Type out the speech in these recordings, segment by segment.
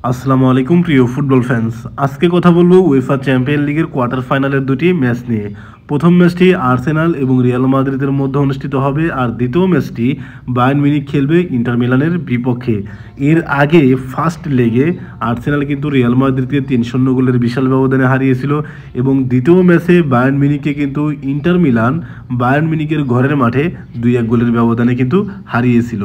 আসসালামু আলাইকুম প্রিয় ফুটবল ফ্যান্স। আজকে কথা বলবো উয়েফা চ্যাম্পিয়ন লিগের কোয়ার্টার ফাইনালের দুটি ম্যাচ নিয়ে। প্রথম ম্যাচটি আর্সেনাল এবং রিয়াল মাদ্রিদের মধ্যে অনুষ্ঠিত হবে, আর দ্বিতীয় ম্যাচটি বায়ার্ন মিউনিখ খেলবে ইন্টার মিলানের বিপক্ষে। এর আগে ফার্স্ট লেগে আর্সেনাল কিন্তু রিয়াল মাদ্রিদকে 3-0 গোলের বিশাল ব্যবধানে হারিয়েছিল, এবং দ্বিতীয় ম্যাচে বায়ার্ন মিউনিখকে কিন্তু ইন্টার মিলান বায়ার্ন মিউনিখের ঘরের মাঠে 2-1 গোলের ব্যবধানে কিন্তু হারিয়েছিল।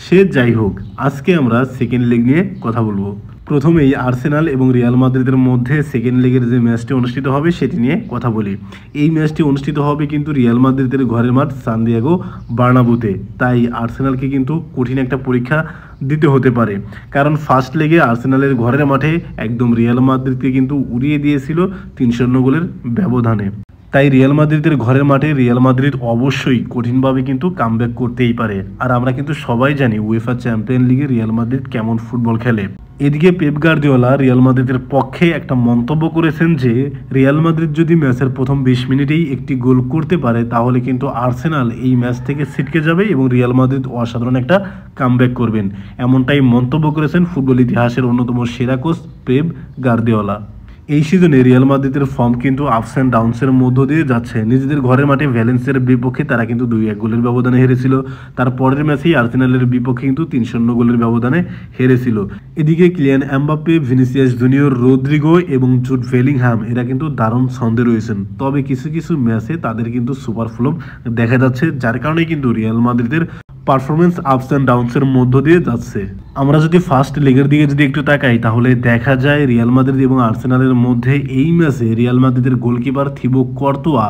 সে যাই হোক, আজকে আমরা সেকেন্ড লেগ নিয়ে কথা বলবো। প্রথমেই আর্সেনাল এবং রিয়াল মাদ্রিদের মধ্যে সেকেন্ড লেগের যে ম্যাচটি অনুষ্ঠিত হবে সেটি নিয়ে কথা বলি। এই ম্যাচটি অনুষ্ঠিত হবে কিন্তু রিয়াল মাদ্রিদের ঘরের মাঠ সান্তিয়াগো বার্নাব্যুতে। তাই আর্সেনালকে কিন্তু কঠিন একটা পরীক্ষা দিতে হতে পারে, কারণ ফার্স্ট লেগে আর্সেনালের ঘরের মাঠে একদম রিয়াল মাদ্রিদকে কিন্তু উড়িয়ে দিয়েছিল 3-0 গোলের ব্যবধানে। তাই রিয়াল মাদ্রিদের ঘরের মাঠে রিয়াল মাদ্রিদ অবশ্যই কঠিনভাবে কিন্তু কামব্যাক করতেই পারে। আর আমরা কিন্তু সবাই জানি উয়েফা চ্যাম্পিয়ন লিগে রিয়াল মাদ্রিদ কেমন ফুটবল খেলে। এদিকে পেপ গার্দিওলা রিয়াল মাদ্রিদের পক্ষে একটা মন্তব্য করেছেন যে রিয়াল মাদ্রিদ যদি ম্যাচের প্রথম 20 মিনিটেই একটি গোল করতে পারে তাহলে কিন্তু আর্সেনাল এই ম্যাচ থেকে ছিটকে যাবে এবং রিয়াল মাদ্রিদ অসাধারণ একটা কামব্যাক করবেন। এমনটাই মন্তব্য করেছেন ফুটবল ইতিহাসের অন্যতম সেরা কোচ পেপ গার্দিওলা। এই সিজনে রিয়াল মাদ্রিদের ফর্ম কিন্তু আপস অ্যান্ড ডাউনসের মধ্য দিয়ে যাচ্ছে। নিজেদের ঘরের মাঠে ভ্যালেন্সিয়ার বিপক্ষে তারা কিন্তু 2-1 গোলের ব্যবধানে হেরেছিল। তার পরের ম্যাচেই আর্সেনালের বিপক্ষে কিন্তু 3-0 গোলের ব্যবধানে হেরেছিল। এদিকে Kylian Mbappe, Vinicius Junior, Rodrygo এবং জুড বেলিংহাম এরা কিন্তু দারুণ ছন্দে রয়েছেন। তবে কিছু কিছু ম্যাচে তাদের কিন্তু সুপার ফ্লপ দেখা যাচ্ছে, যার কারণে কিন্তু রিয়াল মাদ্রিদের পারফরমেন্স আপস অ্যান্ড ডাউনসের মধ্য দিয়ে যাচ্ছে। আমরা যদি ফার্স্ট লেগের দিকে যদি একটু তাকাই তাহলে দেখা যায় রিয়াল মাদ্রিদ এবং আর্সেনালের মধ্যে এই ম্যাচে রিয়াল মাদ্রিদের গোলকিপার থিবো কর্তোয়া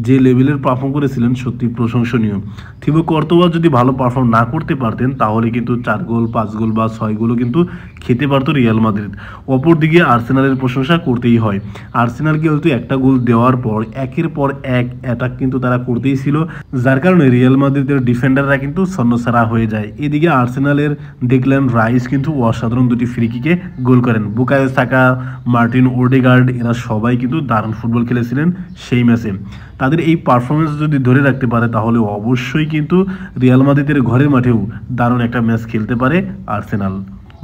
যে লেভেলের পারফর্ম করেছিলেন সত্যি প্রশংসনীয়। থিবো কর্তোয়া যদি ভালো পারফর্ম না করতে পারতেন তাহলে কিন্তু 4 গোল 5 গোল বা 6 গোলও কিন্তু খেতে পারতো রিয়াল মাদ্রিদ। অপরদিকে আর্সেনালের প্রশংসা করতেই হয়। আর্সেনাল কিন্তু একটা গোল দেওয়ার পর একের পর এক অ্যাটাক কিন্তু তারা করতেই ছিল, যার কারণে রিয়াল মাদ্রিদের ডিফেন্ডাররা কিন্তু ছন্নছাড়া হয়ে যায়। এদিকে আর্সেনালের দেখলেন রাইস কিন্তু অসাধারণ দুটি ফ্রি কিকে গোল করেন। বুকায়ো সাকা, মার্টিন ওডেগার্ড এরা সবাই কিন্তু দারুণ ফুটবল খেলেছিলেন সেই ম্যাচে। তাদের এই পারফরমেন্স যদি ধরে রাখতে পারে তাহলে অবশ্যই কিন্তু রিয়াল মাদ্রিদের ঘরের মাঠেও দারুণ একটা ম্যাচ খেলতে পারে আর্সেনাল।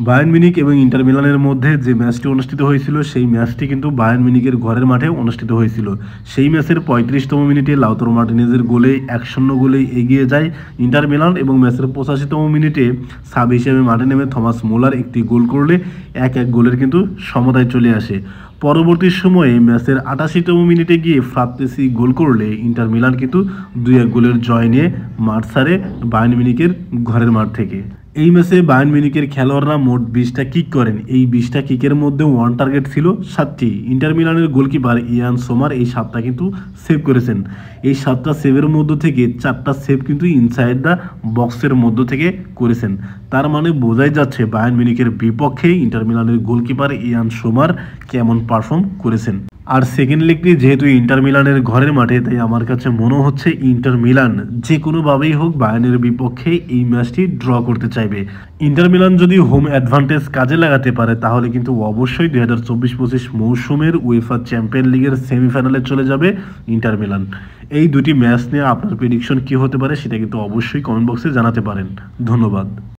বায়ার্ন মিউনিখ এবং ইন্টার মিলানের মধ্যে যে ম্যাচটি অনুষ্ঠিত হয়েছিল সেই ম্যাচটি কিন্তু বায়ার্ন মিউনিখের ঘরের মাঠে অনুষ্ঠিত হয়েছিল। সেই ম্যাচের 35তম মিনিটে লাউতারো মার্টিনেজের গোলে 1-0 গোলে এগিয়ে যায় ইন্টার মিলান, এবং ম্যাচের 85তম মিনিটে সাব হিসেবে মাঠে নেমে থমাস মুলার একটি গোল করলে 1-1 গোলের কিন্তু সমতায় চলে আসে। পরবর্তী সময়ে ম্যাচের 88তম মিনিটে গিয়ে ফ্রাত্তেসি গোল করলে ইন্টার মিলান কিন্তু 2-1 গোলের জয় নিয়ে মাঠ ছাড়ে বায়ার্ন মিউনিখের ঘরের মাঠ থেকে। এই ম্যাচে বায়ার্ন মিউনিখের খেলোয়াড়রা মোট 20টা কিক করেন। এই 20টা কিকের মধ্যে ওয়ান টার্গেট ছিল 7টি। ইন্টার মিলানের গোলকিপার ইয়ান সোমার এই 7টা কিন্তু সেভ করেছেন। এই 7টা সেভের মধ্য থেকে 4টা সেভ কিন্তু ইনসাইড দ্য বক্সের মধ্য থেকে করেছেন। তার মানে বোঝাই যাচ্ছে বায়ার্ন মিউনিখের বিপক্ষে ইন্টার মিলানের গোলকিপার ইয়ান সোমার কেমন পারফর্ম করেছেন। আর সেকেন্ড লেগটি যেহেতু ইন্টার মিলানের ঘরের মাঠে, তাই আমার কাছে মনে হচ্ছে ইন্টার মিলান যে কোনোভাবেই হোক বায়ার্নের বিপক্ষে এই ম্যাচটি ড্র করতে চাইবে। ইন্টার মিলান যদি হোম অ্যাডভান্টেজ কাজে লাগাতে পারে তাহলে কিন্তু অবশ্যই 2024-25 মৌসুমের উয়েফা চ্যাম্পিয়ন লিগের সেমিফাইনালে চলে যাবে ইন্টার মিলান। এই দুটি ম্যাচ নিয়ে আপনার প্রেডিকশন কী হতে পারে সেটা কিন্তু অবশ্যই কমেন্ট বক্সে জানাতে পারেন। ধন্যবাদ।